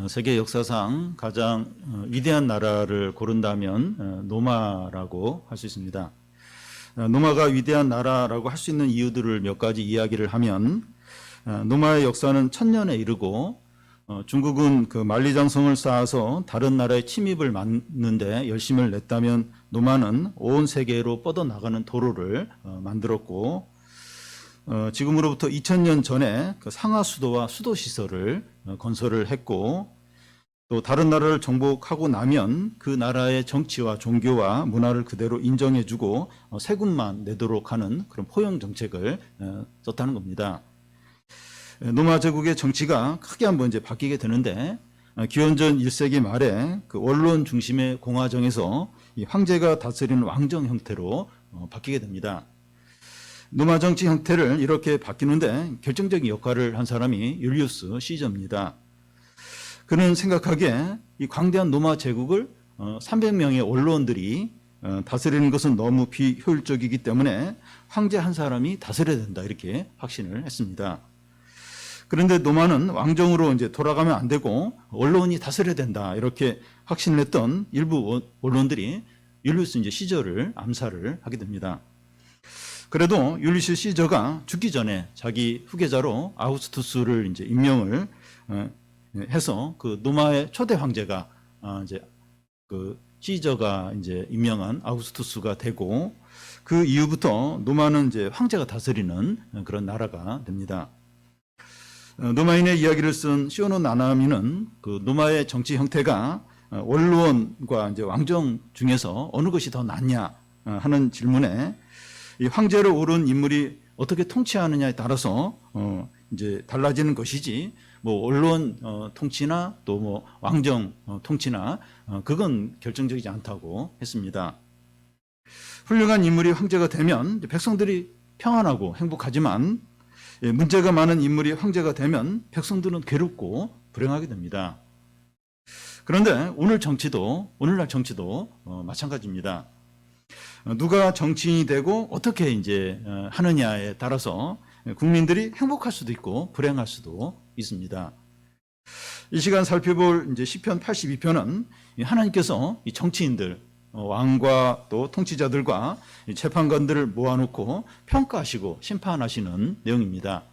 세계 역사상 가장 위대한 나라를 고른다면 노마라고 할 수 있습니다. 노마가 위대한 나라라고 할 수 있는 이유들을 몇 가지 이야기를 하면, 노마의 역사는 1000년에 이르고 중국은 그 만리장성을 쌓아서 다른 나라의 침입을 막는데 열심을 냈다면, 노마는 온 세계로 뻗어나가는 도로를 만들었고, 지금으로부터 2000년 전에 그 상하 수도와 수도 시설을 건설을 했고, 또 다른 나라를 정복하고 나면 그 나라의 정치와 종교와 문화를 그대로 인정해주고 세금만 내도록 하는 그런 포용 정책을 썼다는 겁니다. 노마 제국의 정치가 크게 한번 이제 바뀌게 되는데, 기원전 1세기 말에 그 원론 중심의 공화정에서 이 황제가 다스리는 왕정 형태로 바뀌게 됩니다. 노마 정치 형태를 이렇게 바뀌는데 결정적인 역할을 한 사람이 율리우스 시저입니다. 그는 생각하기에 이 광대한 노마 제국을 300명의 원로원들이 다스리는 것은 너무 비효율적이기 때문에 황제 한 사람이 다스려야 된다, 이렇게 확신을 했습니다. 그런데 노마는 왕정으로 이제 돌아가면 안 되고 원로원이 다스려야 된다, 이렇게 확신을 했던 일부 원로원들이 율리우스 이제 시저를 암살을 하게 됩니다. 그래도 율리우스 시저가 죽기 전에 자기 후계자로 아우구스투스를 이제 임명을 해서 그 노마의 초대 황제가 이제 그 시저가 이제 임명한 아우구스투스가 되고, 그 이후부터 노마는 이제 황제가 다스리는 그런 나라가 됩니다. 노마인의 이야기를 쓴 시오노 나나미는 그 노마의 정치 형태가 원로원과 이제 왕정 중에서 어느 것이 더 낫냐 하는 질문에, 이 황제로 오른 인물이 어떻게 통치하느냐에 따라서 이제 달라지는 것이지, 뭐 원로원 통치나 또 뭐 왕정 통치나 그건 결정적이지 않다고 했습니다. 훌륭한 인물이 황제가 되면 백성들이 평안하고 행복하지만, 문제가 많은 인물이 황제가 되면 백성들은 괴롭고 불행하게 됩니다. 그런데 오늘날 정치도 마찬가지입니다. 누가 정치인이 되고 어떻게 이제 하느냐에 따라서 국민들이 행복할 수도 있고 불행할 수도 있습니다. 이 시간 살펴볼 이제 시편 82편은 하나님께서 이 정치인들, 왕과 또 통치자들과 재판관들을 모아놓고 평가하시고 심판하시는 내용입니다.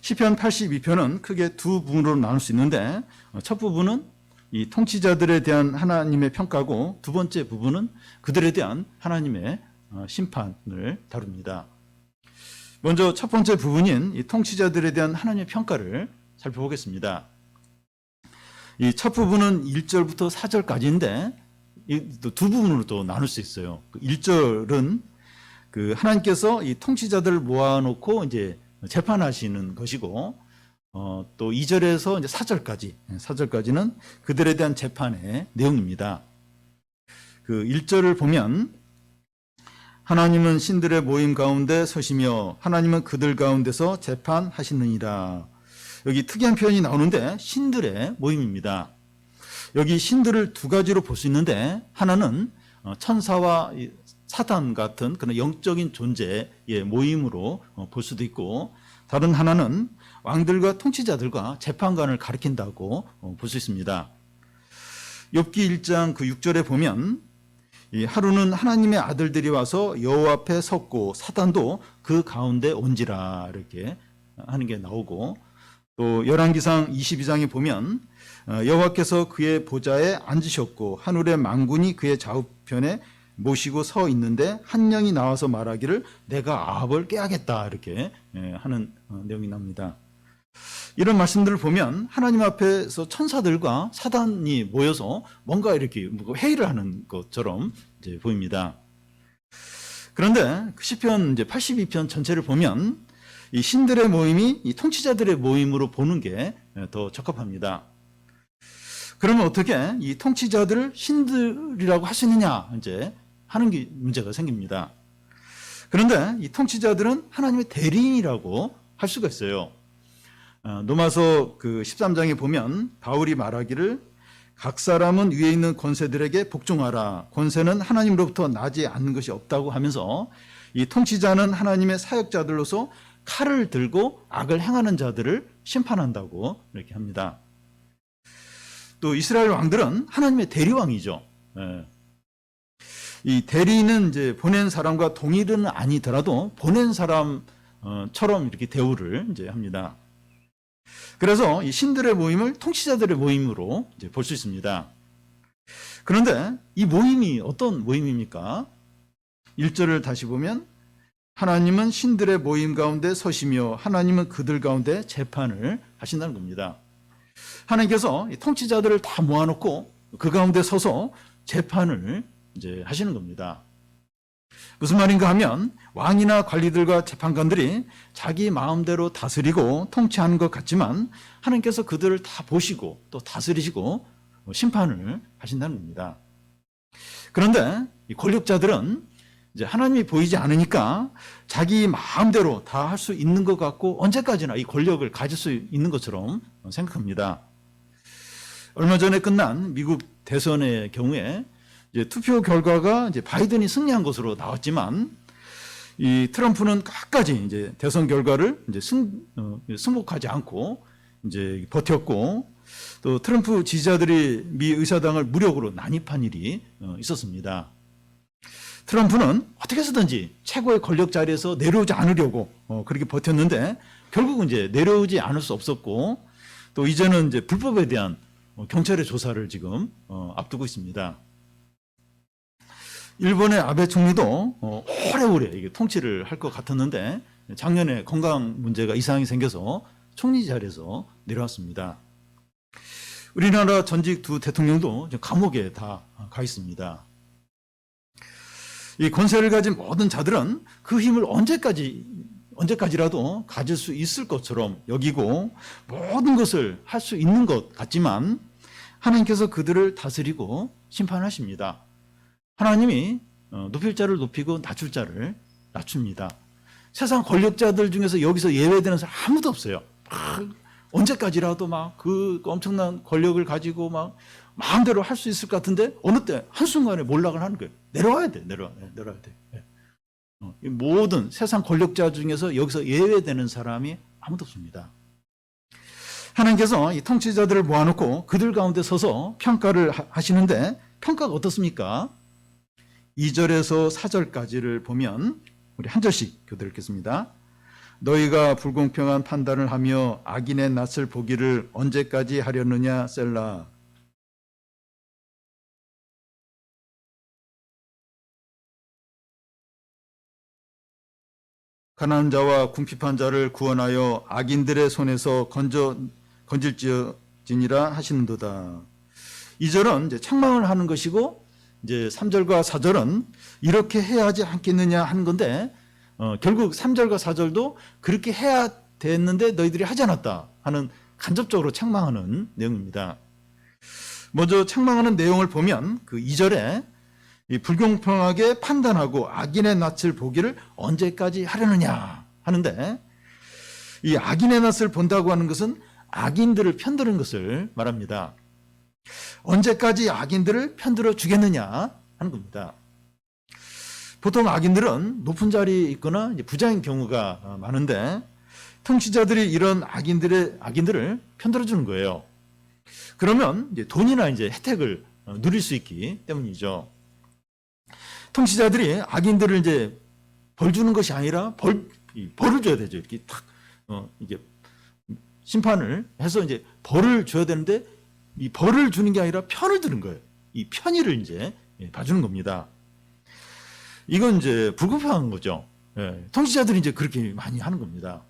시편 82편은 크게 두 부분으로 나눌 수 있는데, 첫 부분은 이 통치자들에 대한 하나님의 평가고, 두 번째 부분은 그들에 대한 하나님의 심판을 다룹니다. 먼저 첫 번째 부분인 이 통치자들에 대한 하나님의 평가를 살펴보겠습니다. 이 첫 부분은 1절부터 4절까지인데 두 부분으로 또 나눌 수 있어요. 1절은 그 하나님께서 이 통치자들을 모아놓고 이제 재판하시는 것이고, 또 2절에서 이제 4절까지는 그들에 대한 재판의 내용입니다. 그 1절을 보면, 하나님은 신들의 모임 가운데 서시며 하나님은 그들 가운데서 재판하시느니라. 여기 특이한 표현이 나오는데 신들의 모임입니다. 여기 신들을 두 가지로 볼 수 있는데, 하나는 천사와 사단 같은 그런 영적인 존재의 모임으로 볼 수도 있고, 다른 하나는 왕들과 통치자들과 재판관을 가리킨다고 볼 수 있습니다. 욥기 1장 그 6절에 보면, 이 하루는 하나님의 아들들이 와서 여호와 앞에 섰고 사단도 그 가운데 온지라, 이렇게 하는 게 나오고, 또 열왕기상 22장에 보면 여호와께서 그의 보좌에 앉으셨고 하늘의 만군이 그의 좌우편에 모시고 서 있는데 한 영이 나와서 말하기를 내가 아합을 깨하겠다, 이렇게 하는 내용이 나옵니다. 이런 말씀들을 보면 하나님 앞에서 천사들과 사단이 모여서 뭔가 이렇게 회의를 하는 것처럼 이제 보입니다. 그런데 시편 이제 82편 전체를 보면 이 신들의 모임이 이 통치자들의 모임으로 보는 게 더 적합합니다. 그러면 어떻게 이 통치자들을 신들이라고 할 수 있느냐 이제 하는 게 문제가 생깁니다. 그런데 이 통치자들은 하나님의 대리인이라고 할 수가 있어요. 로마서 그 13장에 보면 바울이 말하기를 각 사람은 위에 있는 권세들에게 복종하라. 권세는 하나님으로부터 나지 않는 것이 없다고 하면서 이 통치자는 하나님의 사역자들로서 칼을 들고 악을 행하는 자들을 심판한다고 이렇게 합니다. 또 이스라엘 왕들은 하나님의 대리왕이죠. 예. 이 대리는 이제 보낸 사람과 동일은 아니더라도 보낸 사람처럼 이렇게 대우를 이제 합니다. 그래서 이 신들의 모임을 통치자들의 모임으로 이제 볼 수 있습니다. 그런데 이 모임이 어떤 모임입니까? 1절을 다시 보면 하나님은 신들의 모임 가운데 서시며 하나님은 그들 가운데 재판을 하신다는 겁니다. 하나님께서 이 통치자들을 다 모아놓고 그 가운데 서서 재판을 이제 하시는 겁니다. 무슨 말인가 하면 왕이나 관리들과 재판관들이 자기 마음대로 다스리고 통치하는 것 같지만 하나님께서 그들을 다 보시고 또 다스리시고 심판을 하신다는 겁니다. 그런데 이 권력자들은 이제 하나님이 보이지 않으니까 자기 마음대로 다 할 수 있는 것 같고 언제까지나 이 권력을 가질 수 있는 것처럼 생각합니다. 얼마 전에 끝난 미국 대선의 경우에 이제 투표 결과가 이제 바이든이 승리한 것으로 나왔지만 이 트럼프는 끝까지 이제 대선 결과를 이제 승복하지 않고 이제 버텼고 또 트럼프 지지자들이 미 의사당을 무력으로 난입한 일이 있었습니다. 트럼프는 어떻게 해서든지 최고의 권력 자리에서 내려오지 않으려고 그렇게 버텼는데 결국은 이제 내려오지 않을 수 없었고 또 이제는 이제 불법에 대한 경찰의 조사를 지금 앞두고 있습니다. 일본의 아베 총리도 오래오래 이게 통치를 할 것 같았는데 작년에 건강 문제가 이상이 생겨서 총리 자리에서 내려왔습니다. 우리나라 전직 두 대통령도 감옥에 다 가 있습니다. 이 권세를 가진 모든 자들은 그 힘을 언제까지라도 가질 수 있을 것처럼 여기고 모든 것을 할 수 있는 것 같지만 하나님께서 그들을 다스리고 심판하십니다. 하나님이 높일 자를 높이고 낮출 자를 낮춥니다. 세상 권력자들 중에서 여기서 예외되는 사람 아무도 없어요. 언제까지라도 막 그 엄청난 권력을 가지고 막 마음대로 할 수 있을 것 같은데 어느 때 한순간에 몰락을 하는 거예요. 내려와야 돼. 내려와야 돼. 모든 세상 권력자 중에서 여기서 예외되는 사람이 아무도 없습니다. 하나님께서 이 통치자들을 모아놓고 그들 가운데 서서 평가를 하시는데 평가가 어떻습니까? 2절에서 4절까지를 보면 우리 한 절씩 교대 읽겠습니다. 너희가 불공평한 판단을 하며 악인의 낯을 보기를 언제까지 하려느냐 셀라. 가난한 자와 궁핍한 자를 구원하여 악인들의 손에서 건질지니라 하시는도다. 2절은 이제 책망을 하는 것이고 이제 3절과 4절은 이렇게 해야 하지 않겠느냐 하는 건데 결국 3절과 4절도 그렇게 해야 됐는데 너희들이 하지 않았다 하는 간접적으로 책망하는 내용입니다. 먼저 책망하는 내용을 보면 그 2절에 이 불공평하게 판단하고 악인의 낯을 보기를 언제까지 하려느냐 하는데 이 악인의 낯을 본다고 하는 것은 악인들을 편드는 것을 말합니다. 언제까지 악인들을 편들어 주겠느냐 하는 겁니다. 보통 악인들은 높은 자리에 있거나 부자인 경우가 많은데 통치자들이 이런 악인들을 편들어 주는 거예요. 그러면 이제 돈이나 이제 혜택을 누릴 수 있기 때문이죠. 통치자들이 악인들을 이제 벌 주는 것이 아니라 벌을 줘야 되죠. 이렇게 탁 이게 심판을 해서 이제 벌을 줘야 되는데 이 벌을 주는 게 아니라 편을 드는 거예요. 이 편의를 이제 봐주는 겁니다. 이건 이제 불공평한 거죠. 통치자들이 이제 그렇게 많이 하는 겁니다.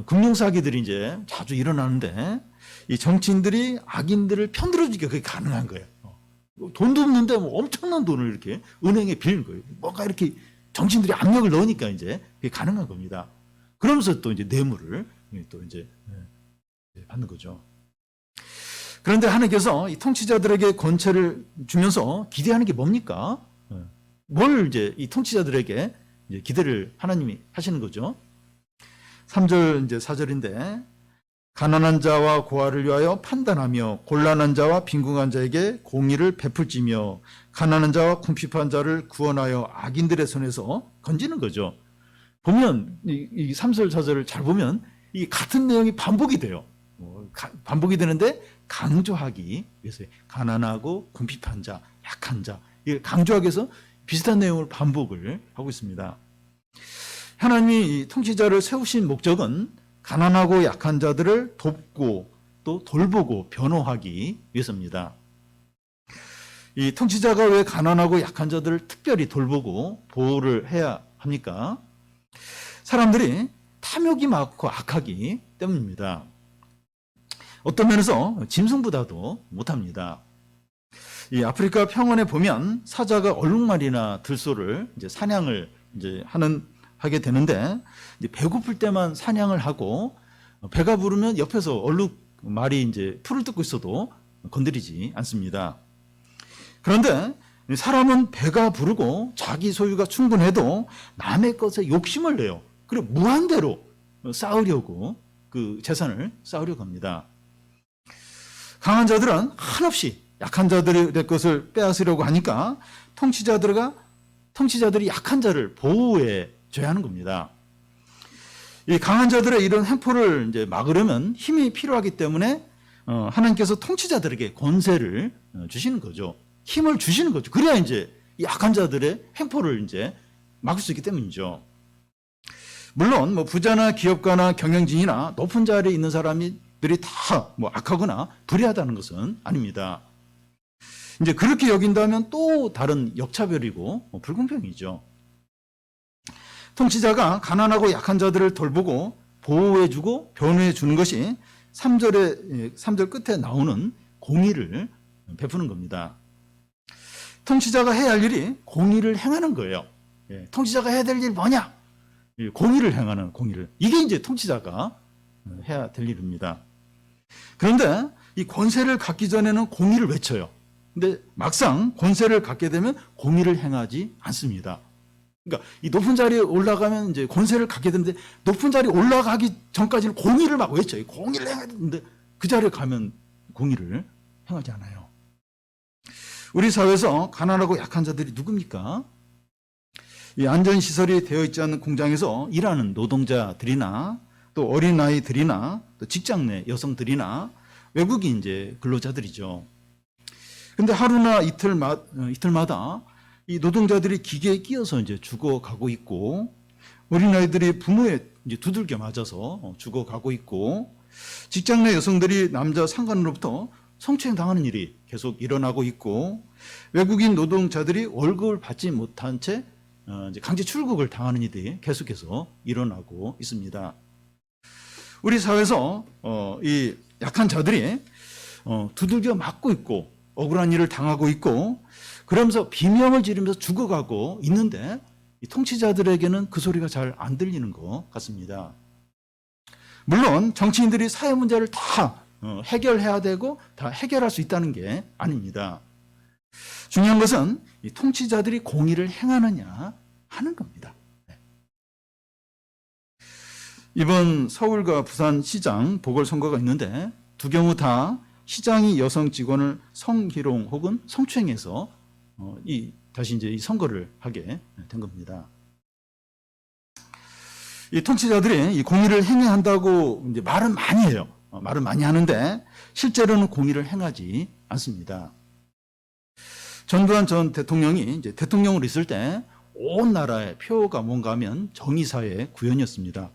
금융사기들이 이제 자주 일어나는데 이 정치인들이 악인들을 편들어주기가 그게 가능한 거예요. 돈도 없는데 뭐 엄청난 돈을 이렇게 은행에 빌린 거예요. 뭔가 이렇게 정치인들이 압력을 넣으니까 이제 그게 가능한 겁니다. 그러면서 또 이제 뇌물을 또 이제 받는 거죠. 그런데 하나님께서 이 통치자들에게 권세를 주면서 기대하는 게 뭡니까? 뭘 이제 이 통치자들에게 이제 기대를 하나님이 하시는 거죠. 3절 이제 4절인데 가난한 자와 고아를 위하여 판단하며 곤란한 자와 빈궁한 자에게 공의를 베풀지며 가난한 자와 궁핍한 자를 구원하여 악인들의 손에서 건지는 거죠. 보면 이 3절 4절을 잘 보면 이 같은 내용이 반복이 돼요. 반복이 되는데 강조하기 위해서 가난하고 궁핍한 자, 약한 자, 이걸 강조하기 위해서 비슷한 내용을 반복을 하고 있습니다. 하나님이 이 통치자를 세우신 목적은 가난하고 약한 자들을 돕고 또 돌보고 변호하기 위해서입니다. 이 통치자가 왜 가난하고 약한 자들을 특별히 돌보고 보호를 해야 합니까? 사람들이 탐욕이 많고 악하기 때문입니다. 어떤 면에서 짐승보다도 못합니다. 이 아프리카 평원에 보면 사자가 얼룩말이나 들소를 이제 사냥을 이제 하게 되는데, 이제 배고플 때만 사냥을 하고 배가 부르면 옆에서 얼룩말이 이제 풀을 뜯고 있어도 건드리지 않습니다. 그런데 사람은 배가 부르고 자기 소유가 충분해도 남의 것에 욕심을 내요. 그리고 무한대로 쌓으려고 그 재산을 쌓으려고 합니다. 강한 자들은 한없이 약한 자들의 것을 빼앗으려고 하니까 통치자들이 약한 자를 보호해 줘야 하는 겁니다. 이 강한 자들의 이런 행포를 이제 막으려면 힘이 필요하기 때문에 하나님께서 통치자들에게 권세를 주시는 거죠. 힘을 주시는 거죠. 그래야 이제 약한 자들의 행포를 이제 막을 수 있기 때문이죠. 물론 부자나 기업가나 경영진이나 높은 자리에 있는 사람들이 다 악하거나 불의하다는 것은 아닙니다. 이제 그렇게 여긴다면 또 다른 역차별이고 불공평이죠. 통치자가 가난하고 약한 자들을 돌보고 보호해주고 변호해주는 것이 3절 끝에 나오는 공의를 베푸는 겁니다. 통치자가 해야 할 일이 공의를 행하는 거예요. 통치자가 해야 될 일이 뭐냐? 공의를 행하는 공의를. 이게 이제 통치자가 해야 될 일입니다. 그런데 이 권세를 갖기 전에는 공의를 외쳐요. 근데 막상 권세를 갖게 되면 공의를 행하지 않습니다. 그러니까 이 높은 자리에 올라가면 이제 권세를 갖게 되는데 높은 자리에 올라가기 전까지는 공의를 막 외쳐요. 공의를 행해야 되는데 그 자리에 가면 공의를 행하지 않아요. 우리 사회에서 가난하고 약한 자들이 누굽니까? 이 안전시설이 되어 있지 않은 공장에서 일하는 노동자들이나 또 어린아이들이나 또 직장 내 여성들이나 외국인 이제 근로자들이죠. 근데 하루나 이틀마다 이 노동자들이 기계에 끼어서 이제 죽어가고 있고, 어린아이들이 부모의 이제 두들겨 맞아서 죽어가고 있고, 직장 내 여성들이 남자 상관으로부터 성추행 당하는 일이 계속 일어나고 있고, 외국인 노동자들이 월급을 받지 못한 채 이제 강제 출국을 당하는 일이 계속해서 일어나고 있습니다. 우리 사회에서 이 약한 자들이 두들겨 맞고 있고 억울한 일을 당하고 있고 그러면서 비명을 지르면서 죽어가고 있는데 이 통치자들에게는 그 소리가 잘 안 들리는 것 같습니다. 물론 정치인들이 사회 문제를 다 해결해야 되고 다 해결할 수 있다는 게 아닙니다. 중요한 것은 이 통치자들이 공의를 행하느냐 하는 겁니다. 이번 서울과 부산시장 보궐선거가 있는데 두 경우 다 시장이 여성 직원을 성희롱 혹은 성추행해서 다시 이제 이 선거를 하게 된 겁니다. 이 통치자들이 이 공의를 행해야 한다고 이제 말은 많이 해요. 말은 많이 하는데 실제로는 공의를 행하지 않습니다. 전두환 전 대통령이 이제 대통령으로 있을 때 온 나라의 표가 뭔가 하면 정의사회 구현이었습니다.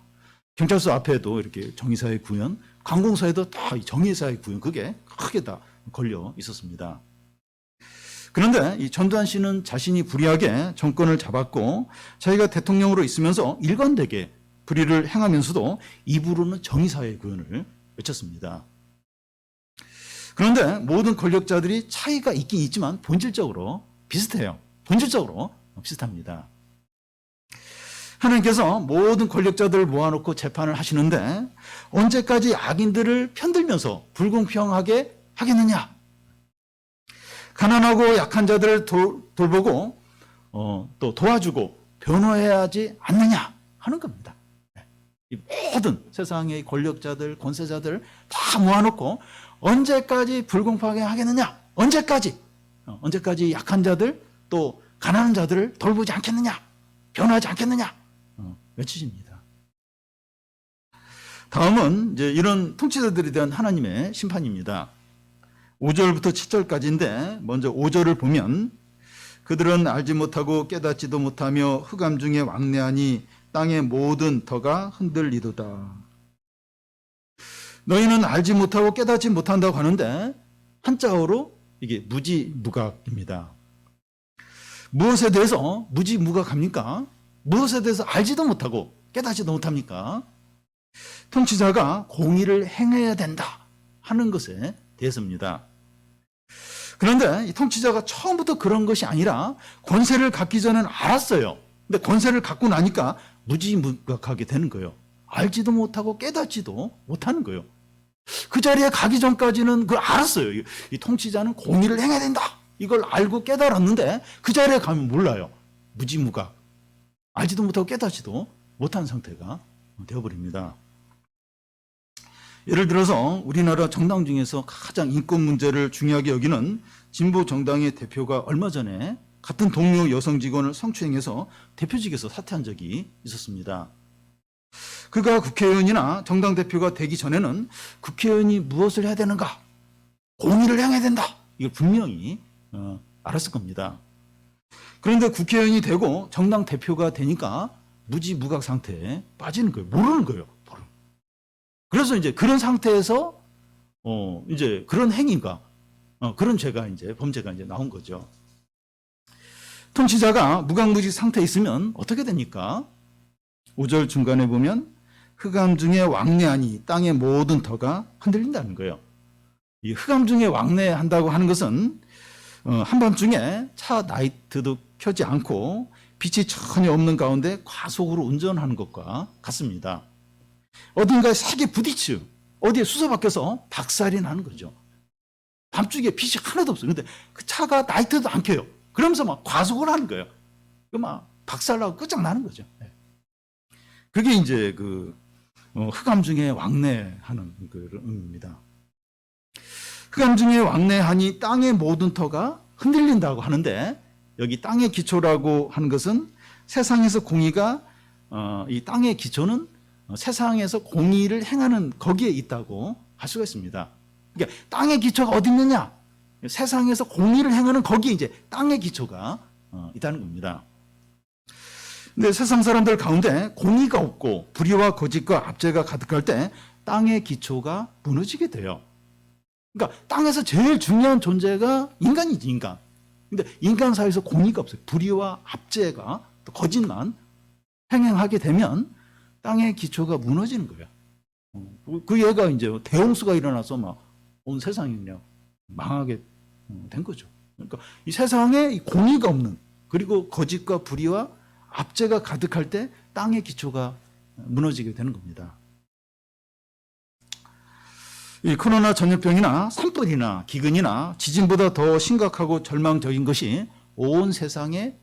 경찰서 앞에도 이렇게 정의사회 구현, 관공서에도 다 정의사회 구현, 그게 크게 다 걸려 있었습니다. 그런데 이 전두환 씨는 자신이 불의하게 정권을 잡았고 자기가 대통령으로 있으면서 일관되게 불의를 행하면서도 입으로는 정의사회 구현을 외쳤습니다. 그런데 모든 권력자들이 차이가 있긴 있지만 본질적으로 비슷해요. 본질적으로 비슷합니다. 하나님께서 모든 권력자들을 모아놓고 재판을 하시는데 언제까지 악인들을 편들면서 불공평하게 하겠느냐? 가난하고 약한 자들을 돌보고 또 도와주고 변호해야 하지 않느냐 하는 겁니다. 이 모든 세상의 권력자들, 권세자들 다 모아놓고 언제까지 불공평하게 하겠느냐? 언제까지 약한 자들 또 가난한 자들을 돌보지 않겠느냐? 변호하지 않겠느냐? 외치십니다. 다음은 이제 이런 통치자들에 대한 하나님의 심판입니다. 5절부터 7절까지인데 먼저 5절을 보면 그들은 알지 못하고 깨닫지도 못하며 흑암 중에 왕래하니 땅의 모든 터가 흔들리도다. 너희는 알지 못하고 깨닫지 못한다고 하는데 한자어로 이게 무지무각입니다. 무엇에 대해서 무지무각합니까? 무엇에 대해서 알지도 못하고 깨닫지도 못합니까? 통치자가 공의를 행해야 된다 하는 것에 대해서입니다. 그런데 이 통치자가 처음부터 그런 것이 아니라 권세를 갖기 전에는 알았어요. 근데 권세를 갖고 나니까 무지무각하게 되는 거예요. 알지도 못하고 깨닫지도 못하는 거예요. 그 자리에 가기 전까지는 그걸 알았어요. 이 통치자는 공의를 행해야 된다. 이걸 알고 깨달았는데 그 자리에 가면 몰라요. 무지무각. 알지도 못하고 깨닫지도 못한 상태가 되어버립니다. 예를 들어서 우리나라 정당 중에서 가장 인권 문제를 중요하게 여기는 진보 정당의 대표가 얼마 전에 같은 동료 여성 직원을 성추행해서 대표직에서 사퇴한 적이 있었습니다. 그가 국회의원이나 정당 대표가 되기 전에는 국회의원이 무엇을 해야 되는가? 공의를 행해야 된다. 이걸 분명히 알았을 겁니다. 그런데 국회의원이 되고 정당 대표가 되니까 무지무각 상태에 빠지는 거예요. 모르는 거예요. 그래서 이제 그런 상태에서 이제 그런 행위가 그런 죄가 이제 범죄가 이제 나온 거죠. 통치자가 무각무직 상태에 있으면 어떻게 됩니까? 5절 중간에 보면 흑암 중에 왕래하니 땅의 모든 터가 흔들린다는 거예요. 이 흑암 중에 왕래한다고 하는 것은 한밤중에 차 라이트도 켜지 않고 빛이 전혀 없는 가운데 과속으로 운전하는 것과 같습니다. 어딘가에 세게 부딪혀 어디에 수소박혀서 박살이 나는 거죠. 밤중에 빛이 하나도 없어요. 근데 그 차가 라이트도 안 켜요. 그러면서 막 과속을 하는 거예요. 그 막 박살나고 끝장나는 거죠. 그게 이제 그 흑암 중에 왕래하는 그 의미입니다. 흑암 중에 왕래하니 땅의 모든 터가 흔들린다고 하는데 여기 땅의 기초라고 하는 것은 세상에서 공의가 이 땅의 기초는 세상에서 공의를 행하는 거기에 있다고 할 수가 있습니다. 그러니까 땅의 기초가 어디 있느냐? 세상에서 공의를 행하는 거기에 이제 땅의 기초가 있다는 겁니다. 근데 세상 사람들 가운데 공의가 없고 불의와 거짓과 압제가 가득할 때 땅의 기초가 무너지게 돼요. 그러니까 땅에서 제일 중요한 존재가 인간이지, 인간. 근데 인간 사회에서 공의가 없어요. 불의와 압제가 또 거짓만 행하게 되면 땅의 기초가 무너지는 거예요. 그 얘가 이제 대홍수가 일어나서 막 온 세상이 그냥 망하게 된 거죠. 그러니까 이 세상에 공의가 없는 그리고 거짓과 불의와 압제가 가득할 때 땅의 기초가 무너지게 되는 겁니다. 이 코로나 전염병이나 산불이나 기근이나 지진보다 더 심각하고 절망적인 것이 온 세상에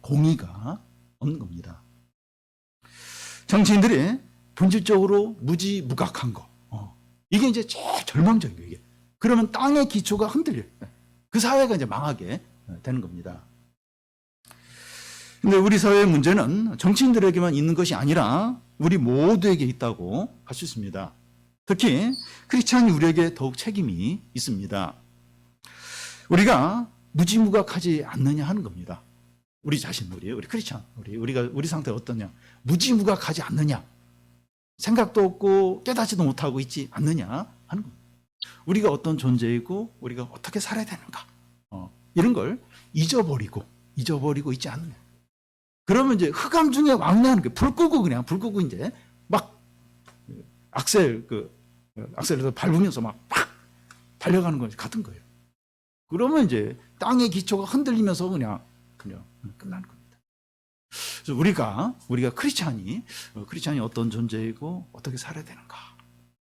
공의가 없는 겁니다. 정치인들이 본질적으로 무지무각한 거. 이게 이제 제일 절망적인 거예요. 이게. 그러면 땅의 기초가 흔들려요. 그 사회가 이제 망하게 되는 겁니다. 근데 우리 사회의 문제는 정치인들에게만 있는 것이 아니라 우리 모두에게 있다고 할 수 있습니다. 특히 크리스찬이 우리에게 더욱 책임이 있습니다. 우리가 무지무각하지 않느냐 하는 겁니다. 우리 자신, 우리 크리스찬, 우리 상태 어떠냐? 무지무각하지 않느냐? 생각도 없고 깨닫지도 못하고 있지 않느냐 하는 겁니다. 우리가 어떤 존재이고 우리가 어떻게 살아야 되는가? 이런 걸 잊어버리고 있지 않느냐. 그러면 이제 흑암 중에 왕래하는 게 불 끄고 이제 막 악셀에서 밟으면서 막 달려가는 거 같은 거예요. 그러면 이제 땅의 기초가 흔들리면서 그냥 끝나는 겁니다. 그래서 우리가 크리스찬이 어떤 존재이고 어떻게 살아야 되는가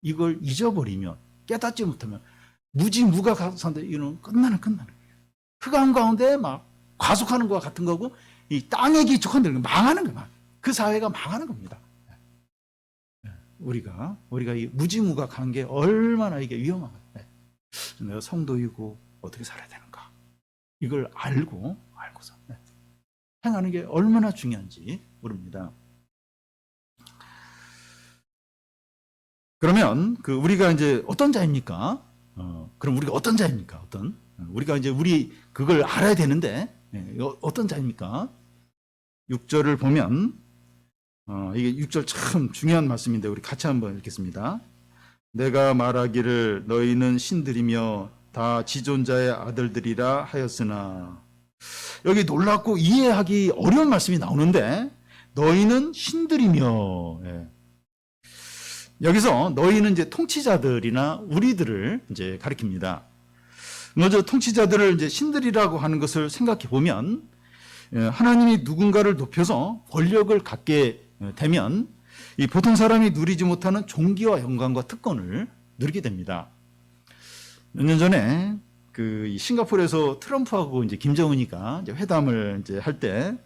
이걸 잊어버리면 깨닫지 못하면 무지무각 상태 이런 끝나는 거예요. 흑암 가운데 막 과속하는 것과 같은 거고 이 땅의 기초가 흔들리면 망하는 거예요. 그 사회가 망하는 겁니다. 우리가 이 무지무각한 게 얼마나 이게 위험한가. 내가 성도이고 어떻게 살아야 되는가. 이걸 알고서 행하는 게 얼마나 중요한지 모릅니다. 그러면 우리가 이제 어떤 자입니까? 그럼 우리가 어떤 자입니까? 우리가 이제 그걸 알아야 되는데, 어떤 자입니까? 6절을 보면, 이게 6절 참 중요한 말씀인데, 우리 같이 한번 읽겠습니다. 내가 말하기를 너희는 신들이며 다 지존자의 아들들이라 하였으나, 여기 놀랍고 이해하기 어려운 말씀이 나오는데, 너희는 신들이며, 여기서 너희는 이제 통치자들이나 우리들을 이제 가리킵니다. 먼저 통치자들을 이제 신들이라고 하는 것을 생각해 보면, 하나님이 누군가를 높여서 권력을 갖게 되면 이 보통 사람이 누리지 못하는 존귀와 영광과 특권을 누리게 됩니다. 몇 년 전에 이 싱가포르에서 트럼프하고 이제 김정은이가 이제 회담을 이제 할 때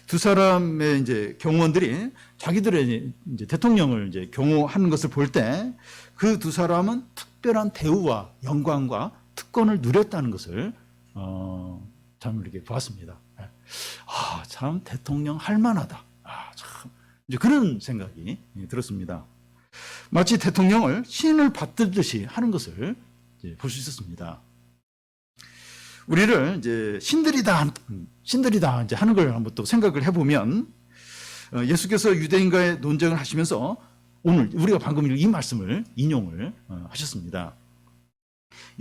두 사람의 이제 경호원들이 자기들의 이제 대통령을 이제 경호하는 것을 볼 때 그 두 사람은 특별한 대우와 영광과 특권을 누렸다는 것을 참 이렇게 보았습니다. 참 대통령 할 만하다. 참 이제 그런 생각이 들었습니다. 마치 대통령을 신을 받들듯이 하는 것을 볼 수 있었습니다. 우리를 이제 신들이다 이제 하는 걸 한번 또 생각을 해보면, 예수께서 유대인과의 논쟁을 하시면서 오늘 우리가 방금 이 말씀을 인용을 하셨습니다.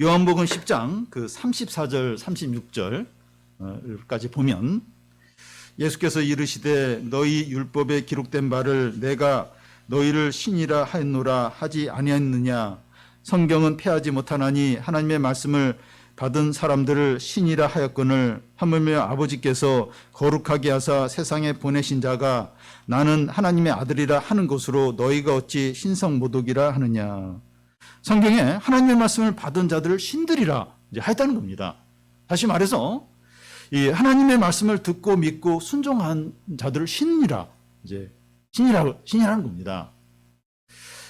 요한복음 10장 34절 36절까지 보면 예수께서 이르시되 너희 율법에 기록된 바를 내가 너희를 신이라 하였노라 하지 아니하였느냐. 성경은 폐하지 못하나니 하나님의 말씀을 받은 사람들을 신이라 하였거늘 하물며 아버지께서 거룩하게 하사 세상에 보내신 자가 나는 하나님의 아들이라 하는 것으로 너희가 어찌 신성모독이라 하느냐. 성경에 하나님의 말씀을 받은 자들을 신들이라 이제 하였다는 겁니다. 다시 말해서 이 하나님의 말씀을 듣고 믿고 순종한 자들을 신이라는 겁니다.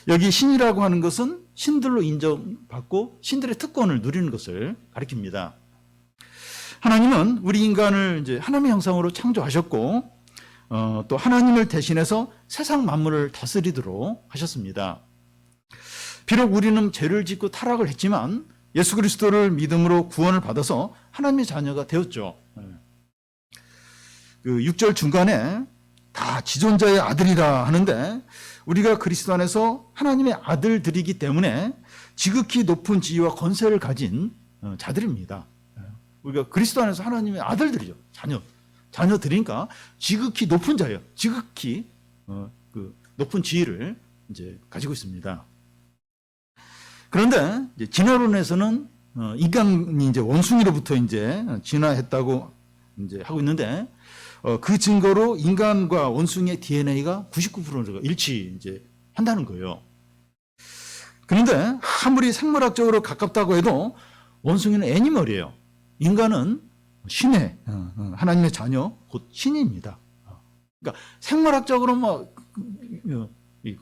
여기 신이라고 하는 것은 신들로 인정받고 신들의 특권을 누리는 것을 가리킵니다. 하나님은 우리 인간을 이제 하나님의 형상으로 창조하셨고, 또 하나님을 대신해서 세상 만물을 다스리도록 하셨습니다. 비록 우리는 죄를 짓고 타락을 했지만 예수 그리스도를 믿음으로 구원을 받아서 하나님의 자녀가 되었죠. 6절 중간에 다 지존자의 아들이라 하는데, 우리가 그리스도 안에서 하나님의 아들들이기 때문에 지극히 높은 지위와 권세를 가진 자들입니다. 우리가 그리스도 안에서 하나님의 아들들이죠. 자녀들이니까 지극히 높은 자예요. 지극히 높은 지위를 이제 가지고 있습니다. 그런데 이제 진화론에서는 인간이 이제 원숭이로부터 이제 진화했다고 이제 하고 있는데, 그 증거로 인간과 원숭이의 DNA가 99%가 일치 이제 한다는 거예요. 그런데 아무리 생물학적으로 가깝다고 해도 원숭이는 애니멀이에요. 인간은 신의 하나님의 자녀 곧 신입니다. 그러니까 생물학적으로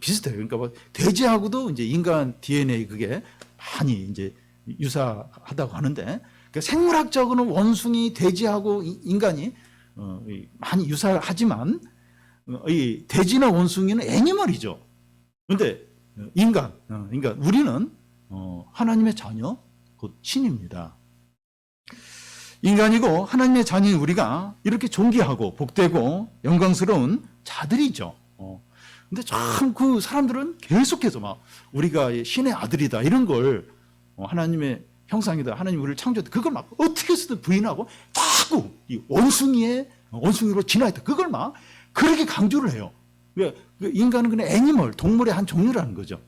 비슷해요. 그러니까 돼지하고도 이제 인간 DNA 그게 많이 이제 유사하다고 하는데, 그러니까 생물학적으로는 원숭이, 돼지하고 인간이 많이 유사하지만 이 돼지나 원숭이는 애니멀이죠. 그런데 인간 우리는 하나님의 자녀 곧 신입니다. 인간이고 하나님의 자녀인 우리가 이렇게 존귀하고 복되고 영광스러운 자들이죠. 근데 참 그 사람들은 계속해서 우리가 신의 아들이다 이런 걸 하나님의 형상이다, 하나님 우리를 창조했다, 그걸 어떻게 해서든 부인하고 자꾸 이 원숭이로 진화했다, 그걸 그렇게 강조를 해요. 인간은 그냥 애니멀, 동물의 한 종류라는 거죠.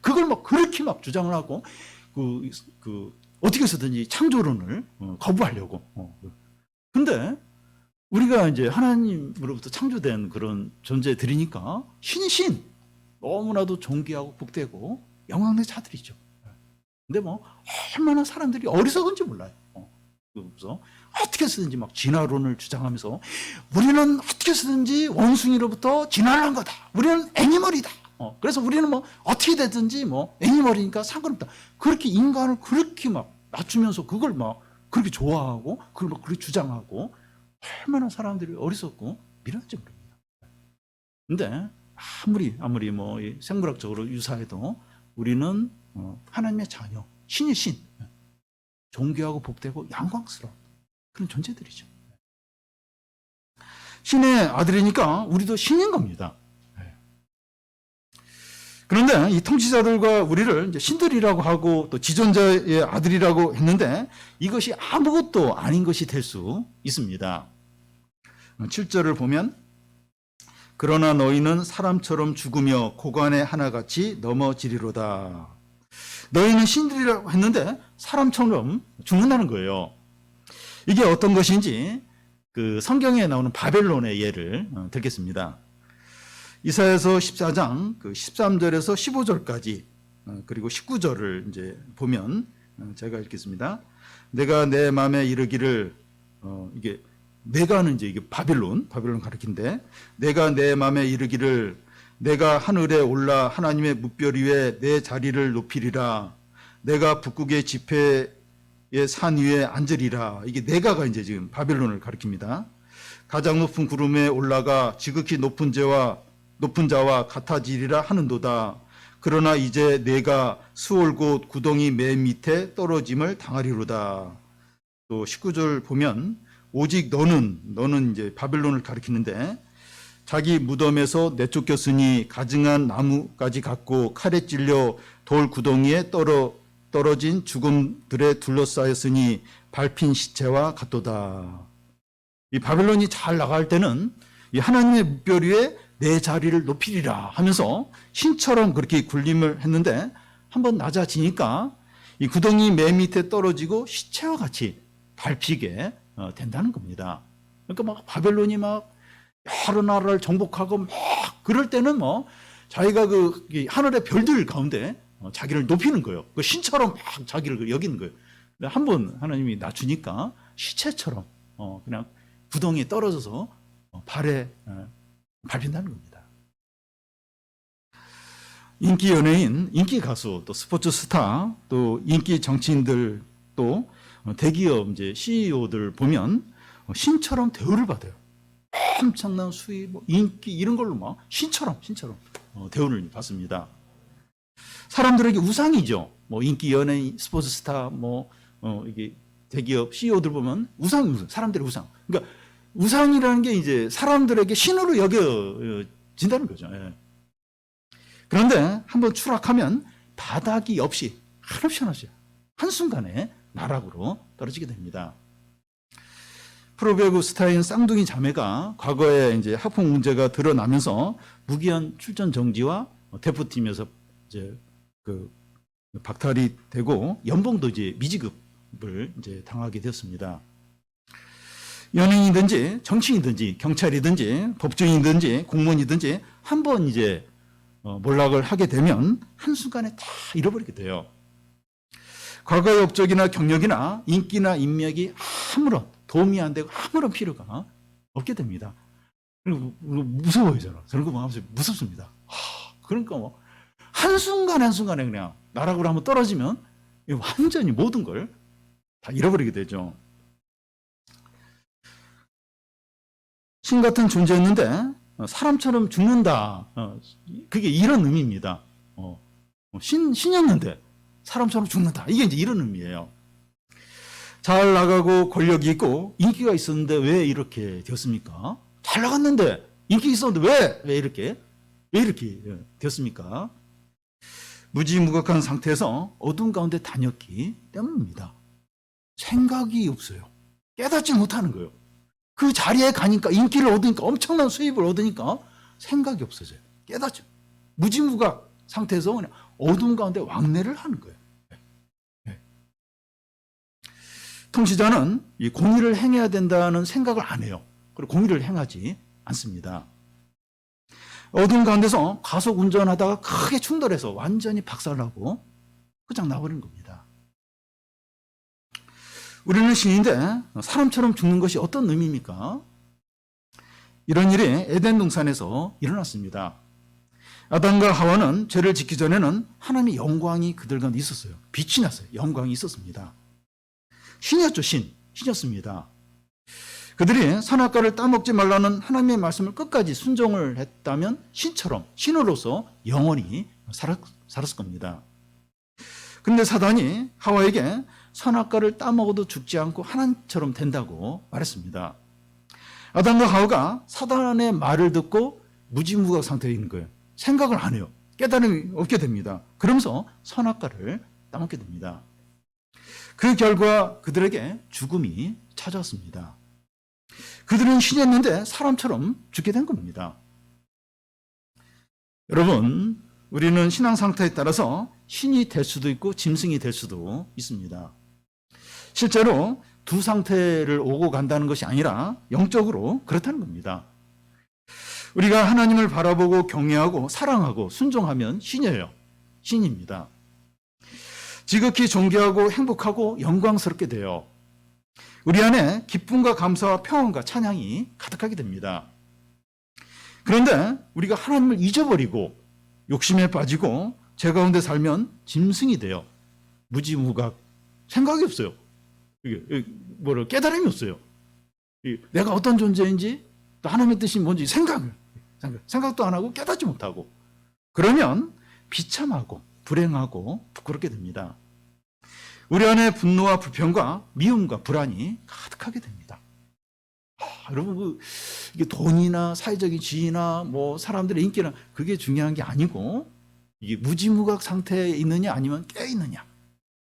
그걸 그렇게 주장을 하고 어떻게 해서든지 창조론을 거부하려고. 근데 우리가 이제 하나님으로부터 창조된 그런 존재들이니까 신이 너무나도 존귀하고 복되고 영광의 자들이죠. 근데 얼마나 사람들이 어리석은지 몰라요. 그래서 어떻게 해서든지 진화론을 주장하면서 우리는 어떻게 해서든지 원숭이로부터 진화를 한 거다. 우리는 애니멀이다. 그래서 우리는 어떻게 되든지 애니멀이니까 상관없다. 그렇게 인간을 그렇게 낮추면서 그걸 그렇게 좋아하고 그걸 그렇게 주장하고, 얼마나 사람들이 어리석고 미련한지 모릅니다. 근데 아무리 뭐 생물학적으로 유사해도 우리는 하나님의 자녀, 신의 신, 존귀하고 복되고 영광스러운 그런 존재들이죠. 신의 아들이니까 우리도 신인 겁니다. 그런데 이 통치자들과 우리를 이제 신들이라고 하고 또 지존자의 아들이라고 했는데 이것이 아무것도 아닌 것이 될 수 있습니다. 7절을 보면 그러나 너희는 사람처럼 죽으며 고관에 하나같이 넘어지리로다. 너희는 신들이라고 했는데 사람처럼 죽는다는 거예요. 이게 어떤 것인지 그 성경에 나오는 바벨론의 예를 들겠습니다. 이사야서 14장 그 13절에서 15절까지 그리고 19절을 이제 보면 제가 읽겠습니다. 내가 내 마음에 이르기를 이게 내가는 이게 바벨론 가리킨데 내가 내 마음에 이르기를 내가 하늘에 올라 하나님의 뭇별 위에 내 자리를 높이리라. 내가 북극의 지폐의 산 위에 앉으리라. 이게 내가가 이제 지금 바벨론을 가리킵니다. 가장 높은 구름에 올라가 지극히 높은 자와 같아지리라 하는도다. 그러나 이제 내가 수월 곧 구덩이 맨 밑에 떨어짐을 당하리로다. 또 19절 보면 오직 너는 이제 바벨론을 가리키는데 자기 무덤에서 내쫓겼으니 가증한 나무까지 갖고 칼에 찔려 돌 구덩이에 떨어진 죽음들에 둘러싸였으니 밟힌 시체와 같도다. 이 바벨론이 잘 나갈 때는 이 하나님의 뭇별 위에 내 자리를 높이리라 하면서 신처럼 그렇게 군림을 했는데 한번 낮아지니까 이 구덩이 맨 밑에 떨어지고 시체와 같이 밟히게 된다는 겁니다. 그러니까 막 바벨론이 막 여러 나라를 정복하고 막 그럴 때는 뭐 자기가 그 하늘의 별들 가운데 자기를 높이는 거예요. 그 신처럼 막 자기를 여기는 거예요. 한번 하나님이 낮추니까 시체처럼 그냥 구덩이에 떨어져서 발에 밟힌다는 겁니다. 인기 연예인, 인기 가수, 또 스포츠 스타, 또 인기 정치인들, 또 대기업 이제 CEO들 보면 신처럼 대우를 받아요. 엄청난 수입, 인기 이런 걸로 막 신처럼 대우를 받습니다. 사람들에게 우상이죠. 뭐 인기 연예인, 스포츠 스타, 이게 대기업 CEO들 보면 사람들의 우상. 그러니까 우상이라는 게 이제 사람들에게 신으로 여겨진다는 거죠. 예. 그런데 한번 추락하면 바닥이 없이 한없이 한순간에 나락으로 떨어지게 됩니다. 프로배구 스타인 쌍둥이 자매가 과거에 이제 학폭 문제가 드러나면서 무기한 출전 정지와 대표팀에서 이제 그 박탈이 되고 연봉도 이제 미지급을 이제 당하게 되었습니다. 연예인이든지 정치인이든지 경찰이든지 법조인이든지 공무원이든지 한번 이제 몰락을 하게 되면 한순간에 다 잃어버리게 돼요. 과거의 업적이나 경력이나 인기나 인맥이 아무런 도움이 안 되고 아무런 필요가 없게 됩니다. 그리고 무서워요, 저는. 저런 거 보면서 무섭습니다. 그러니까 뭐 한순간에 그냥 나락으로 한번 떨어지면 완전히 모든 걸 다 잃어버리게 되죠. 신 같은 존재였는데 사람처럼 죽는다. 그게 이런 의미입니다. 신이었는데 사람처럼 죽는다. 이게 이제 이런 의미예요. 잘 나가고 권력이 있고 인기가 있었는데 왜 이렇게 되었습니까? 잘 나갔는데 인기 있었는데 왜 이렇게 되었습니까? 무지무각한 상태에서 어둠 가운데 다녔기 때문입니다. 생각이 없어요. 깨닫지 못하는 거예요. 그 자리에 가니까 인기를 얻으니까 엄청난 수입을 얻으니까 생각이 없어져요. 깨닫죠. 무지무각 상태에서 그냥 어둠 가운데 왕래를 하는 거예요. 네. 통치자는 이 공의를 행해야 된다는 생각을 안 해요. 그리고 공의를 행하지 않습니다. 어둠 가운데서 과속 운전하다가 크게 충돌해서 완전히 박살나고 끝장나버리는 겁니다. 우리는 신인데 사람처럼 죽는 것이 어떤 의미입니까? 이런 일이 에덴 동산에서 일어났습니다. 아담과 하와는 죄를 짓기 전에는 하나님의 영광이 그들 가운데 있었어요. 빛이 났어요. 영광이 있었습니다. 신이었죠, 신이었습니다. 그들이 선악과를 따먹지 말라는 하나님의 말씀을 끝까지 순종을 했다면 신처럼, 신으로서 영원히 살았을 겁니다. 그런데 사단이 하와에게 선악과를 따먹어도 죽지 않고 하나님처럼 된다고 말했습니다. 아담과 하와가 사단의 말을 듣고 무지무각 상태에 있는 거예요. 생각을 안 해요. 깨달음이 없게 됩니다. 그러면서 선악과를 따먹게 됩니다. 그 결과 그들에게 죽음이 찾아왔습니다. 그들은 신이었는데 사람처럼 죽게 된 겁니다. 여러분, 우리는 신앙 상태에 따라서 신이 될 수도 있고 짐승이 될 수도 있습니다. 실제로 두 상태를 오고 간다는 것이 아니라 영적으로 그렇다는 겁니다. 우리가 하나님을 바라보고 경외하고 사랑하고 순종하면 신이에요. 신입니다. 지극히 존귀하고 행복하고 영광스럽게 돼요. 우리 안에 기쁨과 감사와 평안과 찬양이 가득하게 됩니다. 그런데 우리가 하나님을 잊어버리고 욕심에 빠지고 죄 가운데 살면 짐승이 돼요. 무지무각, 생각이 없어요. 깨달음이 없어요. 내가 어떤 존재인지, 또 하나님의 뜻이 뭔지 생각도 안 하고 깨닫지 못하고, 그러면 비참하고 불행하고 부끄럽게 됩니다. 우리 안에 분노와 불평과 미움과 불안이 가득하게 됩니다. 여러분, 이게 돈이나 사회적인 지위나 사람들의 인기나 그게 중요한 게 아니고, 이게 무지무각 상태에 있느냐 아니면 깨 있느냐,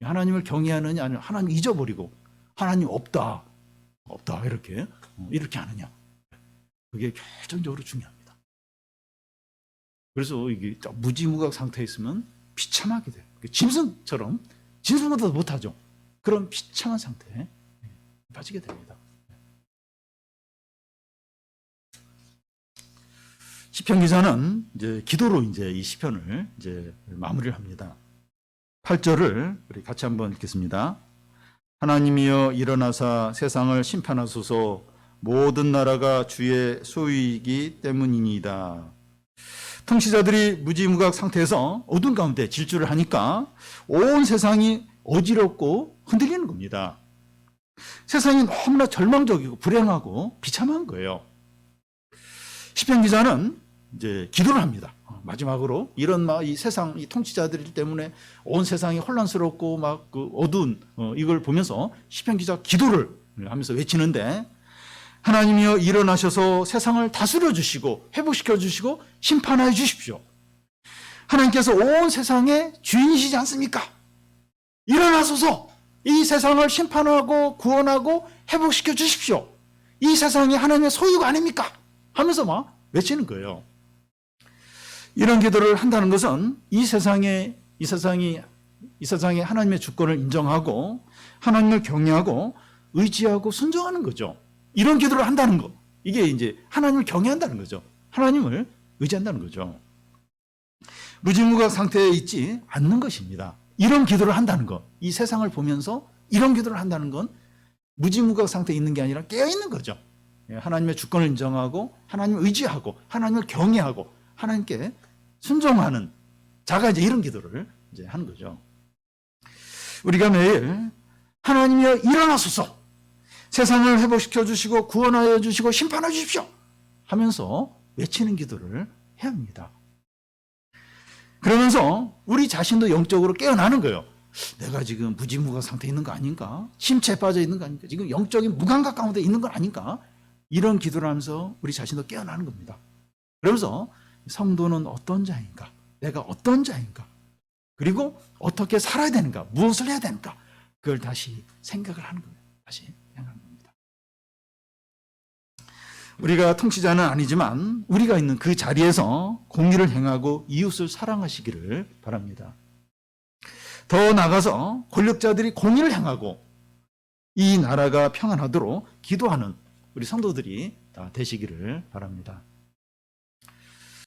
하나님을 경외하느냐 아니면 하나님 잊어버리고 하나님 없다 이렇게 하느냐, 그게 결정적으로 중요합니다. 그래서 이게 무지무각 상태에 있으면 비참하게 돼요. 짐승처럼, 짐승보다 못하죠. 그런 비참한 상태에 빠지게 됩니다. 시편 기자는 이제 기도로 이 시편을 마무리를 합니다. 8절을 우리 같이 한번 읽겠습니다. 하나님이여 일어나사 세상을 심판하소서. 모든 나라가 주의 소유이기 때문이니이다. 통치자들이 무지무각 상태에서 어두운 가운데 질주를 하니까 온 세상이 어지럽고 흔들리는 겁니다. 세상이 너무나 절망적이고 불행하고 비참한 거예요. 시편 기자는 이제 기도를 합니다. 마지막으로 이런 이 세상 이 통치자들 때문에 온 세상이 혼란스럽고 그 어두운 이걸 보면서 시편 기자 기도를 하면서 외치는데, 하나님이여 일어나셔서 세상을 다스려 주시고 회복시켜 주시고 심판하여 주십시오. 하나님께서 온 세상의 주인이시지 않습니까? 일어나소서 이 세상을 심판하고 구원하고 회복시켜 주십시오. 이 세상이 하나님의 소유가 아닙니까? 하면서 외치는 거예요. 이런 기도를 한다는 것은 이 세상이 하나님의 주권을 인정하고 하나님을 경외하고 의지하고 순종하는 거죠. 이런 기도를 한다는 것, 이게 이제 하나님을 경외한다는 거죠. 하나님을 의지한다는 거죠. 무지무각 상태에 있지 않는 것입니다. 이런 기도를 한다는 것, 이 세상을 보면서 이런 기도를 한다는 건 무지무각 상태에 있는 게 아니라 깨어있는 거죠. 하나님의 주권을 인정하고 하나님을 의지하고 하나님을 경외하고 하나님께 순종하는 자가 이제 이런 기도를 이제 하는 거죠. 우리가 매일 하나님이여 일어나소서, 세상을 회복시켜 주시고 구원하여 주시고 심판해 주십시오 하면서 외치는 기도를 해야 합니다. 그러면서 우리 자신도 영적으로 깨어나는 거예요. 내가 지금 무지무각 상태에 있는 거 아닌가? 심체에 빠져 있는 거 아닌가? 지금 영적인 무감각 가운데 있는 건 아닌가? 이런 기도를 하면서 우리 자신도 깨어나는 겁니다. 그러면서 성도는 어떤 자인가? 내가 어떤 자인가? 그리고 어떻게 살아야 되는가? 무엇을 해야 되는가? 그걸 다시 생각을 하는 거예요. 다시 생각하는 겁니다. 우리가 통치자는 아니지만 우리가 있는 그 자리에서 공의를 행하고 이웃을 사랑하시기를 바랍니다. 더 나아가서 권력자들이 공의를 행하고 이 나라가 평안하도록 기도하는 우리 성도들이 다 되시기를 바랍니다.